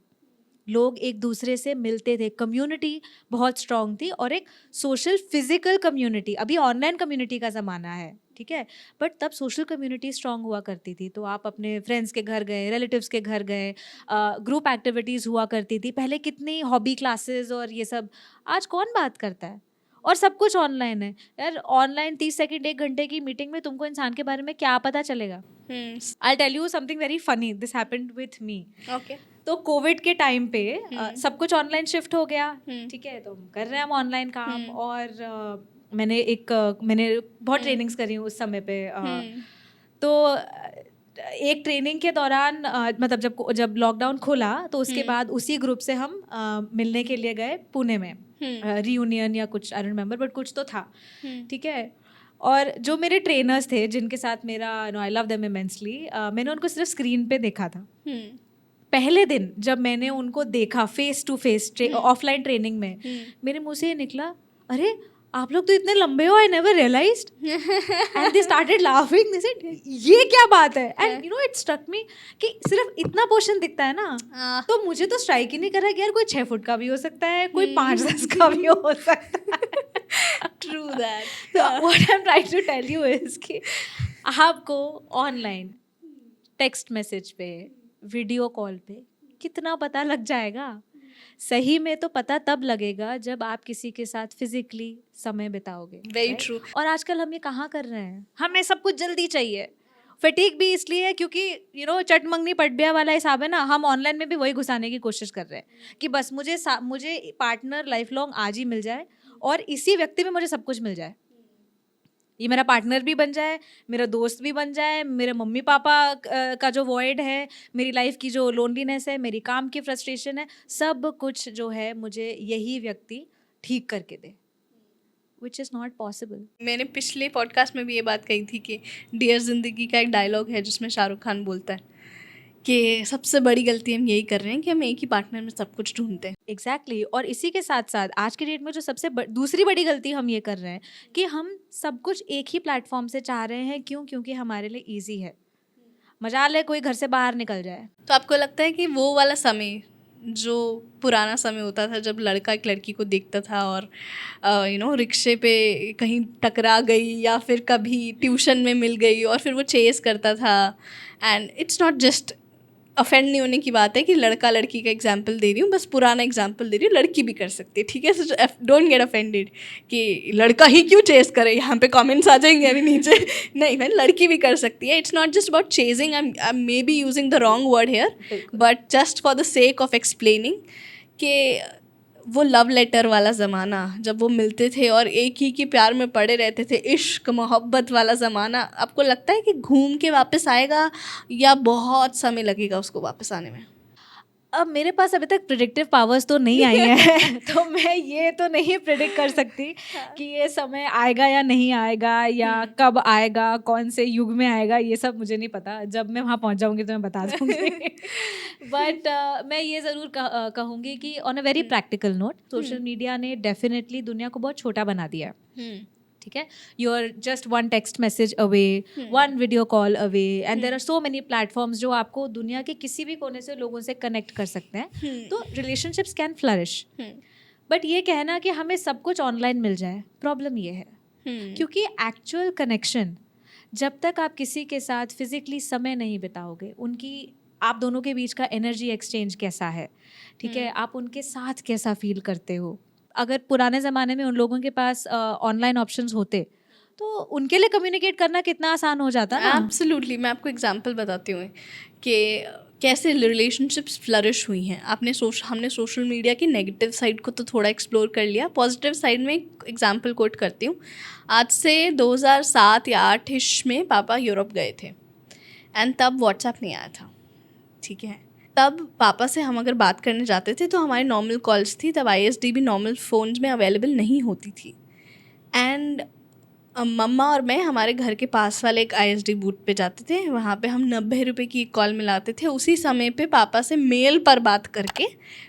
B: लोग एक दूसरे से मिलते थे, कम्युनिटी बहुत स्ट्रांग थी, और एक सोशल फिजिकल कम्युनिटी. अभी ऑनलाइन कम्युनिटी का ज़माना है, ठीक है, बट तब सोशल कम्युनिटी स्ट्रांग हुआ करती थी. तो आप अपने फ्रेंड्स के घर गए, रिलेटिव्स के घर गए, ग्रुप एक्टिविटीज़ हुआ करती थी. पहले कितनी हॉबी क्लासेस और ये सब. आज कौन बात करता है? और सब कुछ ऑनलाइन है यार. ऑनलाइन 30 सेकंड 1 घंटे की मीटिंग में तुमको इंसान के बारे में क्या पता चलेगा? I tell you something very funny, this happened with me.
A: Okay.
B: तो कोविड के टाइम पे सब कुछ ऑनलाइन शिफ्ट हो गया, ठीक है, तो कर रहे हैं हम ऑनलाइन काम. और मैंने बहुत ट्रेनिंग्स करी उस समय पे. तो एक ट्रेनिंग के दौरान मतलब जब लॉकडाउन खुला तो उसके बाद उसी ग्रुप से हम मिलने के लिए गए पुणे में, रियूनियन या कुछ, आई डोंट रिमेंबर, बट कुछ तो था, ठीक है. और जो मेरे ट्रेनर्स थे जिनके साथ मेरा आई लव देम इमेंसली, मैंने उनको सिर्फ स्क्रीन पे देखा था. पहले दिन जब मैंने उनको देखा face to face offline training में, मेरे मुंह से ये निकला, अरे आप लोग तो इतने लंबे हो, I never realised. And they started laughing. They said ये क्या बात है? And you know it struck me कि सिर्फ इतना पोर्शन दिखता है ना, तो मुझे तो स्ट्राइक ही नहीं कर रहा कि यार कोई 6 फुट का भी हो सकता है, कोई 5-10 का भी हो सकता है.
A: True that.
B: So what I'm trying to tell you is कि आपको ऑनलाइन टेक्स्ट मैसेज पे, वीडियो कॉल पे कितना पता लग जाएगा? सही में तो पता तब लगेगा जब आप किसी के साथ फिजिकली समय बिताओगे.
A: Very true.
B: और आजकल हम ये कहाँ कर रहे हैं? हमें सब कुछ जल्दी चाहिए. फटीक भी इसलिए है क्योंकि चटमंगनी पटबिया वाला हिसाब है ना, हम ऑनलाइन में भी वही घुसाने की कोशिश कर रहे हैं कि बस मुझे पार्टनर लाइफ लॉन्ग आज ही मिल जाए और इसी व्यक्ति में मुझे सब कुछ मिल जाए। ये मेरा पार्टनर भी बन जाए, मेरा दोस्त भी बन जाए, मेरे मम्मी पापा का जो वॉइड है, मेरी लाइफ की जो लोनलीनेस है, मेरी काम की फ्रस्ट्रेशन है, सब कुछ जो है मुझे यही व्यक्ति ठीक करके दे, विच इज़ नॉट पॉसिबल।
A: मैंने पिछले पॉडकास्ट में भी ये बात कही थी कि डियर जिंदगी का एक डायलॉग है जिसमें शाहरुख खान बोलता है कि सबसे बड़ी गलती हम यही कर रहे हैं कि हम एक ही पार्टनर में सब कुछ ढूंढते हैं।
B: एग्जैक्टली और इसी के साथ साथ आज के डेट में जो सबसे दूसरी बड़ी गलती हम ये कर रहे हैं कि हम सब कुछ एक ही प्लेटफॉर्म से चाह रहे हैं। क्योंकि हमारे लिए ईजी है। मजाल है कोई घर से बाहर निकल जाए।
A: तो आपको लगता है कि वो वाला समय जो पुराना समय होता था जब लड़का एक लड़की को देखता था और रिक्शे पे कहीं टकरा गई या फिर कभी ट्यूशन में मिल गई और फिर वो चेस करता था, and it's not just offend नहीं होने की बात है कि लड़का लड़की का एग्जाम्पल दे रही हूँ, बस पुराना एग्जाम्पल दे रही हूँ, लड़की भी कर सकती है, ठीक है। सो डोंट गेट ऑफेंडेड कि लड़का ही क्यों चेस करे, यहाँ पे कमेंट्स आ जाएंगे अभी नीचे। नहीं मैम, लड़की भी कर सकती है। It's not just about chasing, I may be using the wrong word hair, but just for the sake of explaining कि वो लव लेटर वाला ज़माना जब वो मिलते थे और एक ही के प्यार में पड़े रहते थे, इश्क मोहब्बत वाला ज़माना, आपको लगता है कि घूम के वापस आएगा या बहुत समय लगेगा उसको वापस आने में?
B: अब मेरे पास अभी तक प्रिडिक्टिव पावर्स तो नहीं आई हैं तो मैं ये तो नहीं प्रिडिक्ट कर सकती कि ये समय आएगा या नहीं आएगा या कब आएगा, कौन से युग में आएगा, ये सब मुझे नहीं पता। जब मैं वहाँ पहुँच जाऊँगी तो मैं बता दूँगी। बट मैं ये ज़रूर कहूँगी कि on a very practical note, social media ने डेफिनेटली दुनिया को बहुत छोटा बना दिया है। ठीक है, you are just one text message away, one video call away, and there are so many platforms जो आपको दुनिया के किसी भी कोने से लोगों से कनेक्ट कर सकते हैं। तो रिलेशनशिप्स कैन फ्लरिश। बट ये कहना कि हमें सब कुछ ऑनलाइन मिल जाए, प्रॉब्लम ये है क्योंकि एक्चुअल कनेक्शन जब तक आप किसी के साथ फिजिकली समय नहीं बिताओगे, उनकी आप दोनों के बीच का एनर्जी एक्सचेंज कैसा है, ठीक है, आप उनके साथ कैसा फील करते हो। अगर पुराने ज़माने में उन लोगों के पास ऑनलाइन ऑप्शंस होते तो उनके लिए कम्युनिकेट करना कितना आसान हो जाता ना।
A: एब्सोल्युटली। मैं आपको एग्जांपल बताती हूँ कि कैसे रिलेशनशिप्स फ्लरिश हुई हैं। हमने सोशल मीडिया की नेगेटिव साइड को तो थोड़ा एक्सप्लोर कर लिया, पॉजिटिव साइड में एक एग्जांपल कोट करती हूँ। आज से 2007 या 8 में पापा यूरोप गए थे एंड तब व्हाट्सएप नहीं आया था, ठीक है। तब पापा से हम अगर बात करने जाते थे तो हमारी नॉर्मल कॉल्स थी, तब ISD भी नॉर्मल फ़ोन्स में अवेलेबल नहीं होती थी। एंड मम्मा और मैं हमारे घर के पास वाले एक ISD बूथ पे जाते थे, वहाँ पे हम 90 रुपये की एक कॉल मिलाते थे। उसी समय पे पापा से मेल पर बात करके,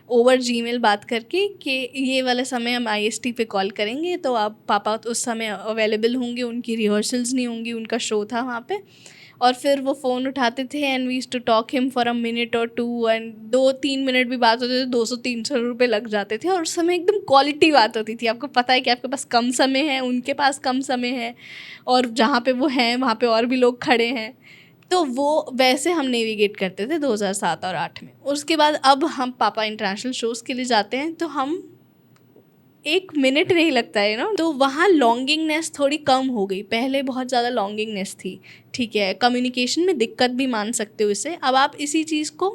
A: ओवर Gmail बात करके कि ये वाले समय हम ISD पे कॉल करेंगे तो आप पापा उस समय अवेलेबल होंगे, उनकी रिहर्सल्स नहीं होंगी, उनका शो था वहाँ पे। और फिर वो फ़ोन उठाते थे and we used to talk him for a minute और 2, एंड 2-3 मिनट भी बात होते थे, 200-300 रुपये लग जाते थे। और उस समय एकदम क्वालिटी बात होती थी। आपको पता है कि आपके पास कम समय है, उनके पास कम समय है, और जहाँ पे वो हैं वहाँ पे और भी लोग खड़े हैं। तो वो वैसे हम नेविगेट करते थे 2007 और 8 में। उसके बाद अब हम पापा इंटरनेशनल शोज़ के लिए जाते हैं तो हम 1 मिनट नहीं लगता है ना, तो वहाँ लॉन्गिंगनेस थोड़ी कम हो गई। पहले बहुत ज़्यादा लॉन्गिंगनेस थी, ठीक है, कम्युनिकेशन में दिक्कत भी मान सकते हो इसे। अब आप इसी चीज़ को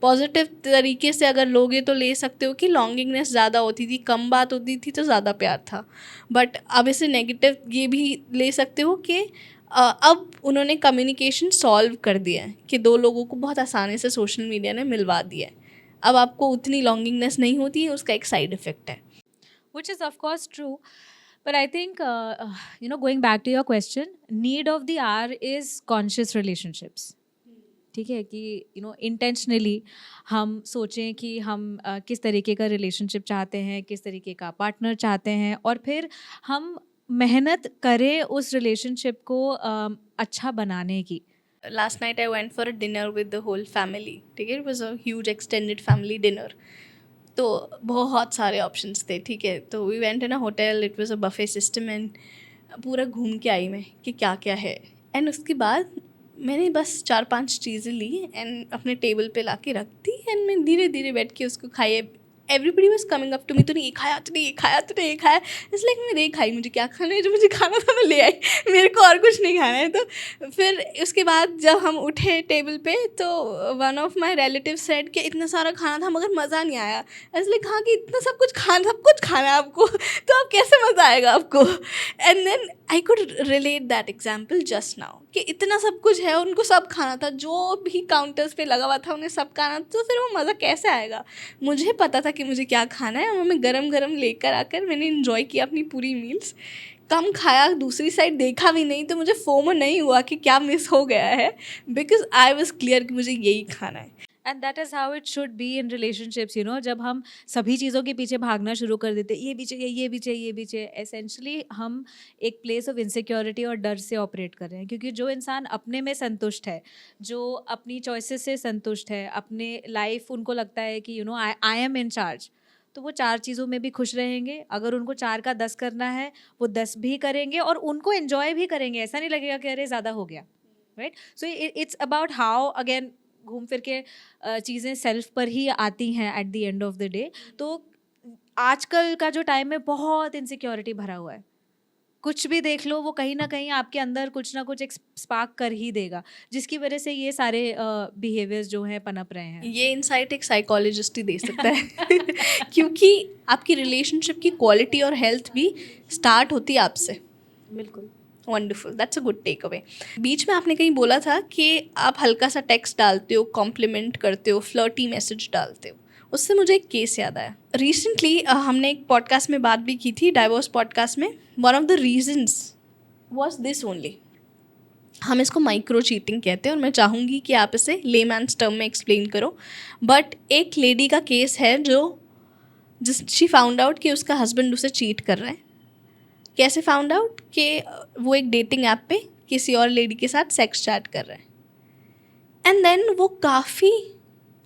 A: पॉजिटिव तरीके से अगर लोगे तो ले सकते हो कि लॉन्गिंगनेस ज़्यादा होती थी, कम बात होती थी तो ज़्यादा प्यार था। बट अब इसे नेगेटिव ये भी ले सकते हो कि अब उन्होंने कम्युनिकेशन सॉल्व कर दिया है कि दो लोगों को बहुत आसानी से सोशल मीडिया ने मिलवा दिया है। अब आपको उतनी लॉन्गिंगनेस नहीं होती है, उसका एक साइड इफ़ेक्ट है।
B: Which is of course true, but I think going back to your question, need of the hour is conscious relationships. ठीक है कि intentionally हम सोचें कि हम किस तरीके का रिलेशनशिप चाहते हैं, किस तरीके का पार्टनर चाहते हैं, और फिर हम मेहनत करें उस रिलेशनशिप को अच्छा बनाने की।
A: Last night I went for a dinner with the whole family, ठीक है, it was a huge extended family dinner. तो बहुत सारे ऑप्शंस थे, ठीक है। तो we went in a hotel, it was a buffet system, and पूरा घूम के आई मैं कि क्या क्या है। एंड उसके बाद मैंने बस 4-5 चीज़ें ली एंड अपने टेबल पे ला के रख दी, एंड मैं धीरे धीरे बैठ के उसको खाई। Everybody was coming up to me, तूने ये खाया, तूने ये खाया, तूने ये खाया। इट्स लाइक मैंने नहीं खाई, मुझे क्या खाना है, जो मुझे खाना था मैं ले आई, मेरे को और कुछ नहीं खाना है। तो फिर उसके बाद जब हम उठे टेबल पे तो one of my relative said कि इतना सारा खाना था मगर मज़ा नहीं आया। इसलिए कहा कि इतना सब कुछ खाना है आपको, तो अब कैसे मज़ा आएगा आपको। And then I could relate that example just now कि इतना सब कुछ है, उनको सब खाना था, जो भी काउंटर्स पे लगा हुआ था उन्हें सब खाना, तो फिर वो मज़ा कैसे आएगा। मुझे पता था कि मुझे क्या खाना है और मैं गरम गरम लेकर आकर मैंने इन्जॉय किया अपनी पूरी मील्स। कम खाया, दूसरी साइड देखा भी नहीं, तो मुझे फोमो नहीं हुआ कि क्या मिस हो गया है, बिकॉज आई वॉज क्लियर कि मुझे यही खाना है।
B: And that is how it should be in relationships, you know. जब हम सभी चीज़ों के पीछे भागना शुरू कर देते, ये भी चाहिए, ये भी चाहिए, ये भी चाहिए, एसेंशली हम एक प्लेस ऑफ इनसिक्योरिटी और डर से ऑपरेट कर रहे हैं। क्योंकि जो इंसान अपने में संतुष्ट है, जो अपनी चॉइसेस से संतुष्ट है, अपने लाइफ उनको लगता है कि you know I am in charge, तो वो 4 चीज़ों में भी खुश रहेंगे। अगर उनको 4 का 10 करना है, वो 10 भी करेंगे और उनको एन्जॉय भी करेंगे। ऐसा नहीं लगेगा कि अरे ज़्यादा हो गया, right. So it's about how, again घूम फिर के चीज़ें सेल्फ पर ही आती हैं eight the end of the day. तो आजकल का जो टाइम है बहुत इनसिक्योरिटी भरा हुआ है। कुछ भी देख लो, वो कहीं ना कहीं आपके अंदर कुछ ना कुछ एक स्पार्क कर ही देगा, जिसकी वजह से ये सारे बिहेवियर्स जो हैं पनप रहे हैं।
A: ये इनसाइट एक साइकोलॉजिस्ट ही दे सकता है क्योंकि आपकी रिलेशनशिप की क्वालिटी और हेल्थ भी स्टार्ट होती है आपसे।
B: बिल्कुल।
A: Wonderful, that's a good takeaway. बीच में आपने कहीं बोला था कि आप हल्का सा टेक्स्ट डालते हो, कॉम्प्लीमेंट करते हो, फ्लर्टी मैसेज डालते हो। उससे मुझे एक केस याद आया। रिसेंटली हमने एक पॉडकास्ट में बात भी की थी, डाइवोर्स पॉडकास्ट में। One of the reasons was this only. हम इसको माइक्रो चीटिंग कहते हैं और मैं चाहूँगी कि आप इसे लेमैन्स टर्म में एक्सप्लेन करो। बट एक लेडी का केस है जिस शी फाउंड आउट कि उसका हस्बैंड उसे चीट कर रहा है। कैसे फाउंड आउट? कि वो एक डेटिंग ऐप पे किसी और लेडी के साथ सेक्स चैट कर रहा है। एंड देन वो काफ़ी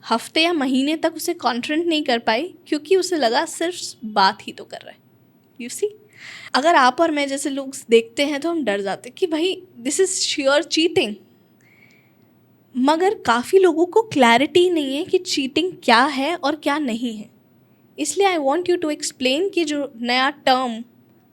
A: हफ्ते या महीने तक उसे कॉन्फ्रंट नहीं कर पाई, क्योंकि उसे लगा सिर्फ बात ही तो कर रहा है। यू सी, अगर आप और मैं जैसे लोग देखते हैं तो हम डर जाते कि भाई दिस इज़ श्योर चीटिंग। मगर काफ़ी लोगों को क्लैरिटी नहीं है कि चीटिंग क्या है और क्या नहीं है। इसलिए I want you to explain कि जो नया टर्म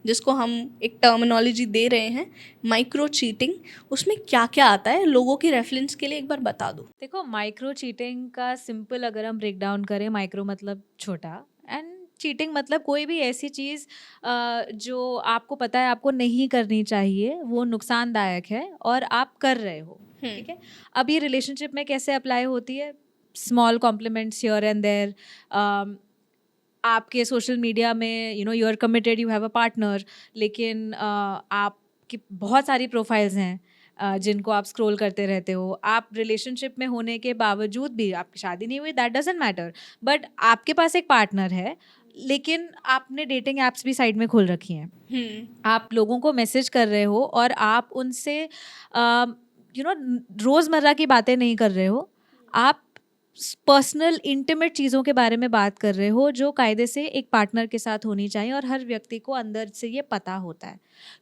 A: जिसको हम एक टर्मिनोलॉजी दे रहे हैं, माइक्रो चीटिंग, उसमें क्या क्या आता है, लोगों के रेफरेंस के लिए एक बार बता दो।
B: देखो, माइक्रो चीटिंग का सिंपल अगर हम ब्रेक डाउन करें, माइक्रो मतलब छोटा एंड चीटिंग मतलब कोई भी ऐसी चीज़ जो आपको पता है आपको नहीं करनी चाहिए, वो नुकसानदायक है और आप कर रहे हो, ठीक है। अब ये रिलेशनशिप में कैसे अप्लाई होती है? Small compliments here and there. आपके सोशल मीडिया में you know you are committed, you have a partner, लेकिन आपकी बहुत सारी प्रोफाइल्स हैं जिनको आप स्क्रॉल करते रहते हो। आप रिलेशनशिप में होने के बावजूद भी, आपकी शादी नहीं हुई, दैट डजंट मैटर, बट आपके पास एक पार्टनर है, लेकिन आपने डेटिंग एप्स भी साइड में खोल रखी हैं। आप लोगों को मैसेज कर रहे हो और आप उनसे यू नो रोज़मर्रा की बातें नहीं कर रहे हो, आप पर्सनल इंटीमेट चीज़ों के बारे में बात कर रहे हो, जो कायदे से एक पार्टनर के साथ होनी चाहिए। और हर व्यक्ति को अंदर से ये पता होता है,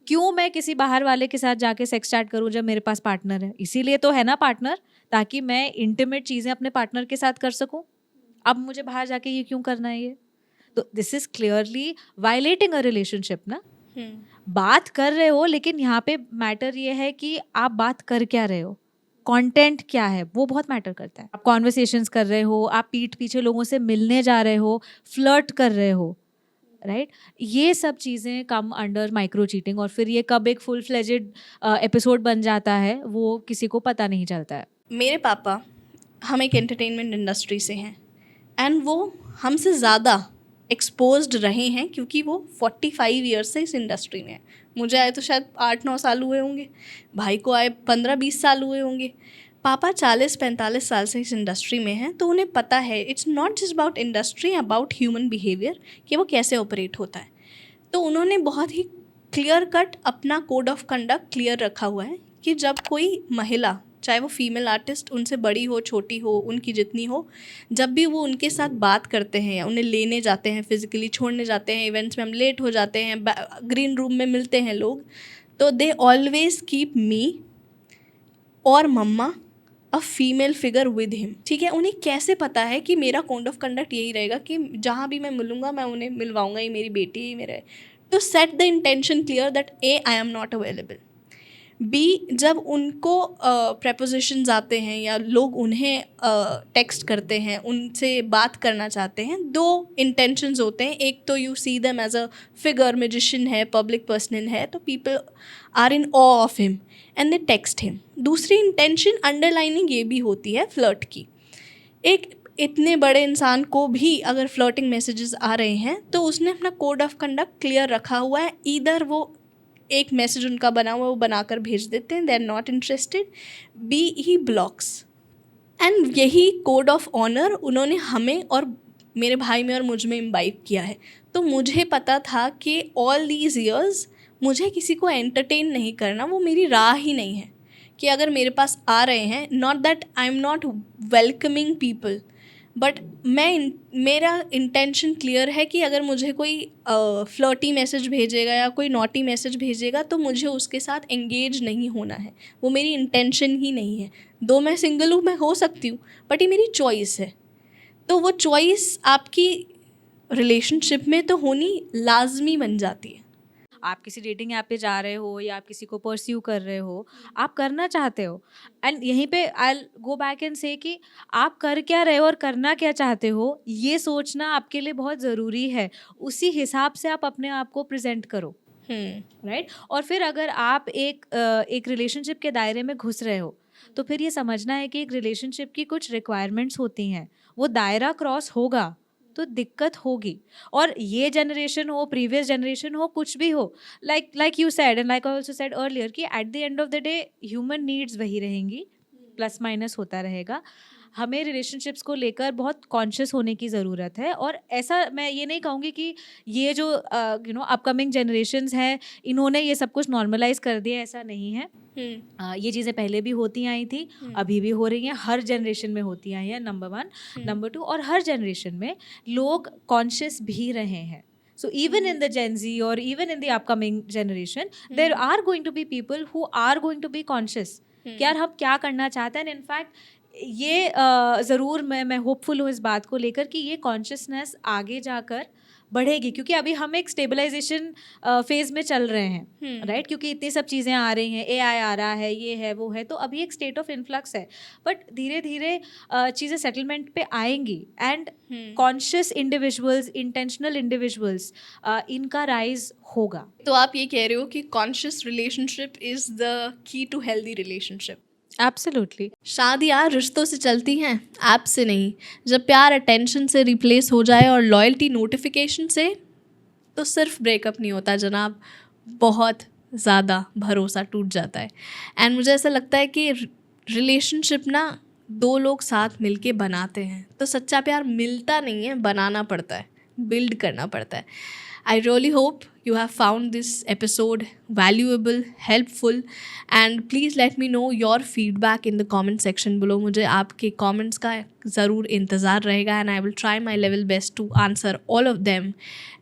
B: क्यों मैं किसी बाहर वाले के साथ जाके सेक्स चैट करूं जब मेरे पास पार्टनर है? इसीलिए तो है ना पार्टनर, ताकि मैं इंटीमेट चीज़ें अपने पार्टनर के साथ कर सकूं। अब मुझे बाहर जाके ये क्यों करना है? ये तो this is clearly violating a relationship ना। बात कर रहे हो, लेकिन यहाँ पे मैटर ये है कि आप बात कर क्या रहे हो, कंटेंट क्या है, वो बहुत मैटर करता है। आप कॉन्वर्सेशंस कर रहे हो, आप पीठ पीछे लोगों से मिलने जा रहे हो, फ्लर्ट कर रहे हो, राइट? ये सब चीज़ें कम अंडर माइक्रो चीटिंग। और फिर ये कब एक फुल फ्लेजेड एपिसोड बन जाता है, वो किसी को पता नहीं चलता है।
A: मेरे पापा, हम एक एंटरटेनमेंट इंडस्ट्री से हैं एंड वो हमसे ज़्यादा एक्सपोज्ड रहे हैं, क्योंकि वो 45 ईयर्स से इस इंडस्ट्री में है। मुझे आए तो शायद 8-9 साल हुए होंगे, भाई को आए 15-20 साल हुए होंगे। पापा 40-45 साल से इस इंडस्ट्री में हैं, तो उन्हें पता है it's not just about industry, about human behaviour, कि वो कैसे ऑपरेट होता है। तो उन्होंने बहुत ही क्लियर कट अपना कोड ऑफ कंडक्ट क्लियर रखा हुआ है कि जब कोई महिला, चाहे वो फीमेल आर्टिस्ट उनसे बड़ी हो, छोटी हो, उनकी जितनी हो, जब भी वो उनके साथ बात करते हैं या उन्हें लेने जाते हैं, फिजिकली छोड़ने जाते हैं, इवेंट्स में हम लेट हो जाते हैं, ग्रीन रूम में मिलते हैं लोग, तो दे ऑलवेज कीप मी और mama a female figure with him, ठीक है। उन्हें कैसे पता है कि मेरा कोड ऑफ कंडक्ट यही रहेगा कि जहाँ भी मैं मिलूँगा मैं उन्हें मिलवाऊँगा, ये मेरी बेटी है, मेरा है। To set the intention clear that A I am not available. B, जब उनको प्रपोजिशंस आते हैं या लोग उन्हें टेक्स्ट करते हैं, उनसे बात करना चाहते हैं, दो इंटेंशंस होते हैं। एक तो you see them as a figure, magician है, पब्लिक पर्सन है, तो people are in awe of him and they text him. दूसरी इंटेंशन अंडरलाइनिंग ये भी होती है फ्लर्ट की। एक इतने बड़े इंसान को भी अगर फ्लर्टिंग मैसेजेस आ रहे हैं तो उसने अपना कोड ऑफ कंडक्ट क्लियर रखा हुआ है। ईदर वो एक मैसेज उनका बना हुआ है वो बनाकर भेज देते हैं, they are not interested, B he blocks. And यही कोड ऑफ ऑनर उन्होंने हमें और मेरे भाई में और मुझ में इम्बाइब किया है। तो मुझे पता था कि ऑल दीज ईयर्स मुझे किसी को एंटरटेन नहीं करना, वो मेरी राह ही नहीं है। कि अगर मेरे पास आ रहे हैं, not that I am not welcoming people, but मेरा इंटेंशन क्लियर है कि अगर मुझे कोई फ्लर्टी मैसेज भेजेगा या कोई नॉटी मैसेज भेजेगा तो मुझे उसके साथ एंगेज नहीं होना है, वो मेरी इंटेंशन ही नहीं है। दो मैं सिंगल हूँ, मैं हो सकती हूँ, बट ये मेरी चॉइस है। तो वो चॉइस आपकी रिलेशनशिप में तो होनी लाजमी बन जाती है।
B: आप किसी डेटिंग ऐप पे जा रहे हो या आप किसी को परस्यू कर रहे हो, आप करना चाहते हो, एंड यहीं पे आई गो बैक एंड से कि आप कर क्या रहे हो और करना क्या चाहते हो, ये सोचना आपके लिए बहुत ज़रूरी है। उसी हिसाब से आप अपने आप को प्रेजेंट करो, राइट। और फिर अगर आप एक रिलेशनशिप के दायरे में घुस रहे हो तो फिर ये समझना है कि एक रिलेशनशिप की कुछ रिक्वायरमेंट्स होती हैं, वो दायरा क्रॉस होगा तो दिक्कत होगी। और ये जनरेशन हो, प्रीवियस जनरेशन हो, कुछ भी हो, like you said and like I also said earlier कि at the end of the day human needs वही रहेंगी, प्लस माइनस होता रहेगा। हमें रिलेशनशिप्स को लेकर बहुत कॉन्शियस होने की ज़रूरत है। और ऐसा मैं ये नहीं कहूँगी कि ये जो अपकमिंग जनरेशन्स हैं इन्होंने ये सब कुछ नॉर्मलाइज कर दिया, ऐसा नहीं है। ये चीज़ें पहले भी होती आई थी, अभी भी हो रही हैं, हर जनरेशन में होती आई हैं, नंबर 1। नंबर 2, और हर जनरेशन में लोग कॉन्शियस भी रहे हैं। So even in the Gen Z or even in the upcoming generation, there are going to be people who are going to be conscious कि यार हम क्या करना चाहते हैं। And in fact ये ज़रूर मैं होपफुल हूँ इस बात को लेकर कि ये कॉन्शियसनेस आगे जाकर बढ़ेगी, क्योंकि अभी हम एक स्टेबलाइजेशन फेज़ में चल रहे हैं, राइट। क्योंकि इतनी सब चीज़ें आ रही हैं, AI आ रहा है, ये है वो है, तो अभी एक स्टेट ऑफ इन्फ्लक्स है। बट धीरे धीरे चीज़ें सेटलमेंट पे आएंगी and conscious individuals, intentional individuals, इनका राइज होगा।
A: तो आप ये कह रहे हो कि conscious relationship is the key to healthy relationship.
B: Absolutely.
A: शादियाँ रिश्तों से चलती हैं, ऐप से नहीं। जब प्यार अटेंशन से रिप्लेस हो जाए और लॉयल्टी नोटिफिकेशन से, तो सिर्फ ब्रेकअप नहीं होता जनाब, बहुत ज़्यादा भरोसा टूट जाता है। एंड मुझे ऐसा लगता है कि रिलेशनशिप ना दो लोग साथ मिलके बनाते हैं, तो सच्चा प्यार मिलता नहीं है, बनाना पड़ता है, बिल्ड करना पड़ता है। I really hope you have found this episode valuable, helpful, and please let me know your feedback in the comment section below. मुझे आपके comments का ज़रूर इंतज़ार रहेगा and I will try my level best to answer all of them.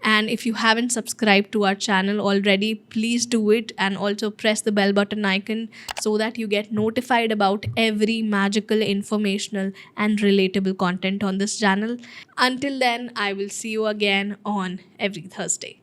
A: And if you haven't subscribed to our channel already, please do it and also press the bell button icon so that you get notified about every magical, informational and relatable content on this channel. Until then, I will see you again on every Thursday.